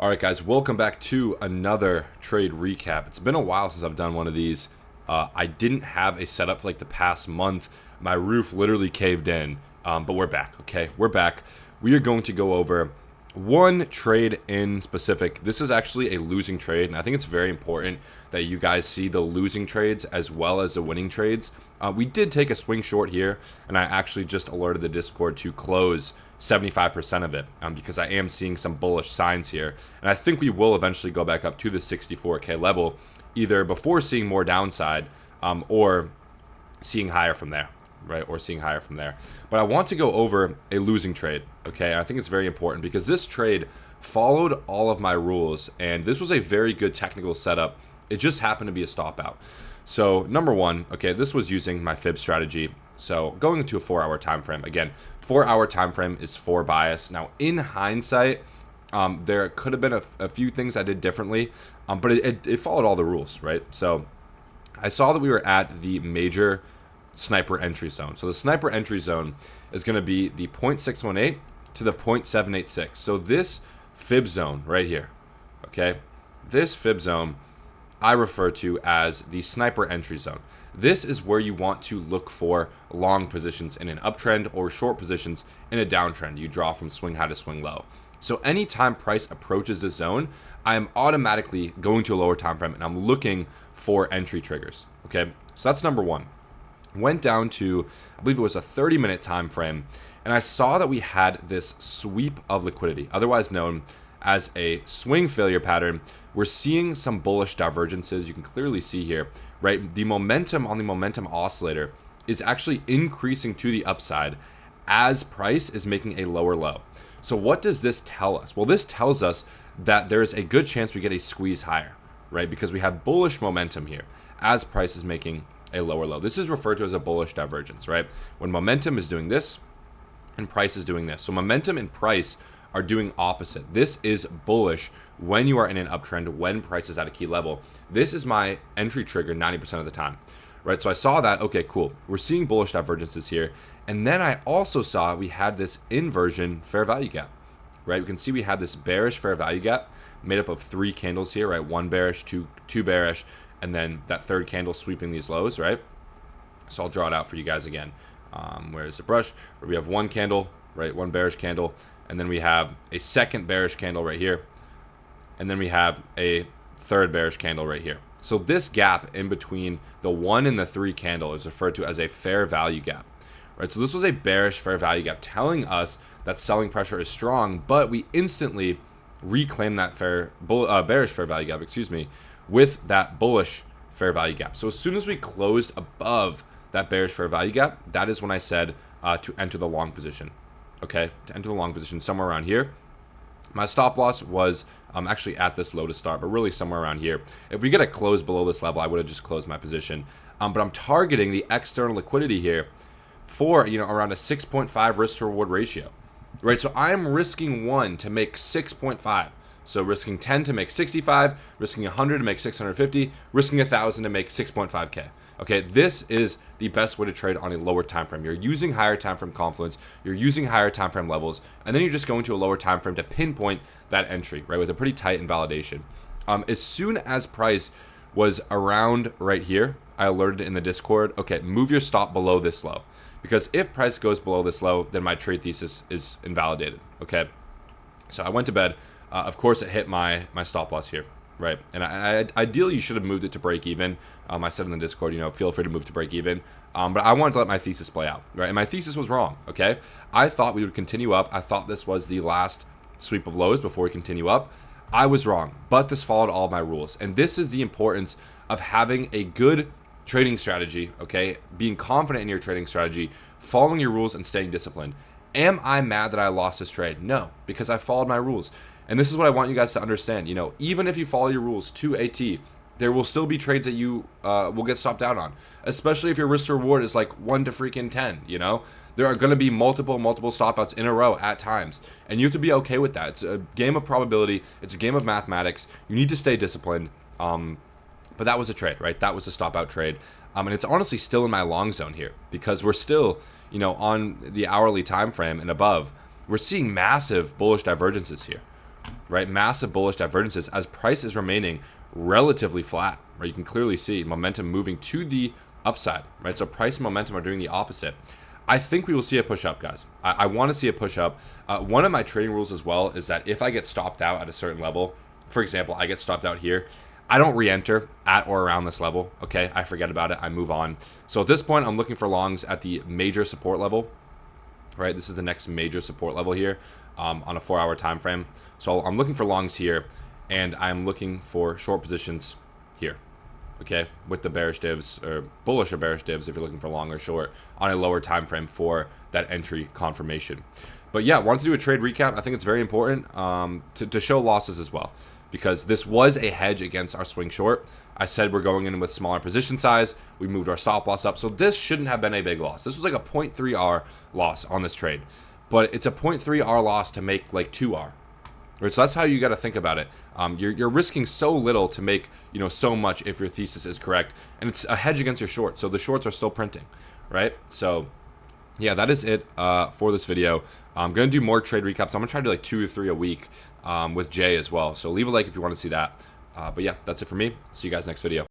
All right, guys, welcome back to another trade recap. It's been a while since I've done one of these. I didn't have a setup for like the past month. My roof literally caved in, but we're back, okay? We're back. We are going to go over one trade in specific. This is actually a losing trade, and I think it's very important that you guys see the losing trades as well as the winning trades. We did take a swing short here, and I actually just alerted the Discord to close 75% of it because I am seeing some bullish signs here. And I think we will eventually go back up to the 64K level, either before seeing more downside or seeing higher from there, right? Or seeing higher from there. But I want to go over a losing trade, okay? I think it's very important because this trade followed all of my rules, and this was a very good technical setup. It just happened to be a stop out. So number one, okay, this was using my fib strategy. So going into a 4-hour time frame. Again, 4-hour time frame is for bias. Now, in hindsight, there could have been a few things I did differently, but it followed all the rules, right? So I saw that we were at the major sniper entry zone. So the sniper entry zone is going to be the 0.618 to the 0.786. So this fib zone right here, okay, this fib zone I refer to as the sniper entry zone. This is where you want to look for long positions in an uptrend or short positions in a downtrend. You draw from swing high to swing low. So anytime price approaches this zone, I am automatically going to a lower time frame and I'm looking for entry triggers. Okay, so that's number one. Went down to, I believe it was a 30-minute time frame, and I saw that we had this sweep of liquidity, otherwise known as a swing failure pattern. We're seeing some bullish divergences. You can clearly see here, right? The momentum on the momentum oscillator is actually increasing to the upside as price is making a lower low. So what does this tell us? Well, this tells us that there is a good chance we get a squeeze higher, right? Because we have bullish momentum here as price is making a lower low. This is referred to as a bullish divergence, right? When momentum is doing this and price is doing this. So momentum and price are doing opposite. This is bullish when you are in an uptrend, when price is at a key level. This is my entry trigger 90% of the time, right? So I saw that, okay, cool. We're seeing bullish divergences here. And then I also saw we had this inversion fair value gap, right? We can see we had this bearish fair value gap made up of 3 candles here, right? 1 bearish, two bearish, and then that third candle sweeping these lows, right? So I'll draw it out for you guys again. Where's the brush? Where we have 1 candle, right? 1 bearish candle. And then we have a second bearish candle right here. And then we have a third bearish candle right here. So this gap in between the 1 and the 3 candle is referred to as a fair value gap, right? So this was a bearish fair value gap telling us that selling pressure is strong, but we instantly reclaim that bearish fair value gap, with that bullish fair value gap. So as soon as we closed above that bearish fair value gap, that is when I said to enter the long position. Okay, to enter the long position somewhere around here. My stop loss was actually at this low to start, but really somewhere around here. If we get a close below this level, I would have just closed my position. But I'm targeting the external liquidity here for around a 6.5 risk to reward ratio, right? So I'm risking 1 to make 6.5. So risking 10 to make 65, risking 100 to make 650, risking 1,000 to make 6.5K. Okay, this is the best way to trade on a lower time frame. You're using higher time frame confluence, you're using higher time frame levels, and then you're just going to a lower time frame to pinpoint that entry, right, with a pretty tight invalidation. As soon as price was around right here, I alerted in the Discord, okay, move your stop below this low. Because if price goes below this low, then my trade thesis is invalidated, okay? So I went to bed. Of course, it hit my stop loss here, right? And I ideally, you should have moved it to break even. I said in the Discord, feel free to move to break even. But I wanted to let my thesis play out, right? And my thesis was wrong, okay? I thought we would continue up. I thought this was the last sweep of lows before we continue up. I was wrong, but this followed all my rules. And this is the importance of having a good trading strategy, okay? Being confident in your trading strategy, following your rules, and staying disciplined. Am I mad that I lost this trade? No, because I followed my rules. And this is what I want you guys to understand. Even if you follow your rules to a T, there will still be trades that you will get stopped out on, especially if your risk to reward is like 1 to freaking 10, There are going to be multiple stop outs in a row at times, and you have to be okay with that. It's a game of probability. It's a game of mathematics. You need to stay disciplined. But that was a trade, right? That was a stop out trade. And it's honestly still in my long zone here because we're still, on the hourly time frame and above. We're seeing massive bullish divergences here, right? Massive bullish divergences as price is remaining relatively flat, right? You can clearly see momentum moving to the upside, right? So price and momentum are doing the opposite. I think we will see a push up, guys. I want to see a push up. One of my trading rules as well is that if I get stopped out at a certain level, for example, I get stopped out here, I don't re-enter at or around this level, okay? I forget about it, I move on. So at this point, I'm looking for longs at the major support level, right? This is the next major support level here on a 4-hour time frame. So I'm looking for longs here, and I'm looking for short positions here, okay, with the bearish divs, or bullish or bearish divs if you're looking for long or short on a lower time frame for that entry confirmation. But yeah, wanted to do a trade recap. I think it's very important to show losses as well, because this was a hedge against our swing short. I said we're going in with smaller position size. We moved our stop loss up, so this shouldn't have been a big loss. This was like a 0.3R loss on this trade, but it's a 0.3R loss to make like 2R. Right, so that's how you got to think about it. You're risking so little to make, you know, so much if your thesis is correct, and it's a hedge against your short, so the shorts are still printing, right? So yeah, that is it for this video. I'm gonna do more trade recaps. I'm gonna try to do like 2 or 3 a week with Jay as well. So leave a like if you want to see that. But yeah, that's it for me. See you guys next video.